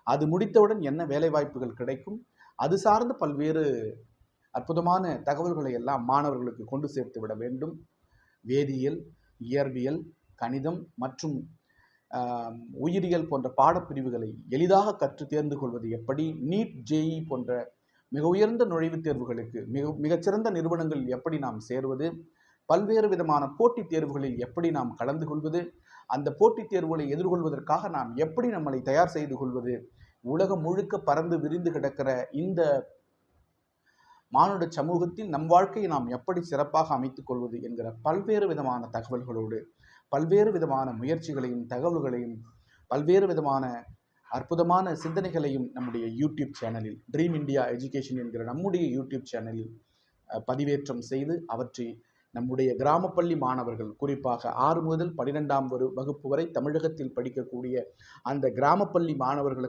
அது முடித்தவுடன் என்ன வேலைவாய்ப்புகள் கிடைக்கும், அது சார்ந்த பல்வேறு அற்புதமான தகவல்களை எல்லாம் மாணவர்களுக்கு கொண்டு சேர்த்து விட வேண்டும். வேதியியல், இயற்பியல், கணிதம் மற்றும் உயிரியல் போன்ற பாடப்பிரிவுகளை எளிதாக கற்று தேர்ந்து கொள்வது எப்படி, நீட், ஜேஇ போன்ற மிக உயர்ந்த நுழைவுத் தேர்வுகளுக்கு மிகச்சிறந்த நிறுவனங்களில் எப்படி நாம் சேர்வது, பல்வேறு விதமான போட்டித் தேர்வுகளில் எப்படி நாம் கலந்து கொள்வது, அந்த போட்டித் தேர்வுகளை எதிர்கொள்வதற்காக நாம் எப்படி நம்மளை தயார் செய்து கொள்வது, உலகம் முழுக்க பறந்து விரிந்து கிடக்கிற இந்த மானுட சமூகத்தில் நம் வாழ்க்கையை நாம் எப்படி சிறப்பாக அமைத்துக் கொள்வது என்கிற பல்வேறு விதமான தகவல்களோடு, பல்வேறு விதமான முயற்சிகளையும் தகவல்களையும், பல்வேறு விதமான அற்புதமான சிந்தனைகளையும் நம்முடைய யூடியூப் சேனலில், ட்ரீம் இந்தியா எஜுகேஷன் என்கிற நம்முடைய யூடியூப் சேனலில் பதிவேற்றம் செய்து அவற்றை நம்முடைய கிராமப்பள்ளி மாணவர்கள், குறிப்பாக 6 முதல் 12ஆம் வகுப்பு வரை தமிழகத்தில் படிக்கக்கூடிய அந்த கிராமப்பள்ளி மாணவர்களுக்கு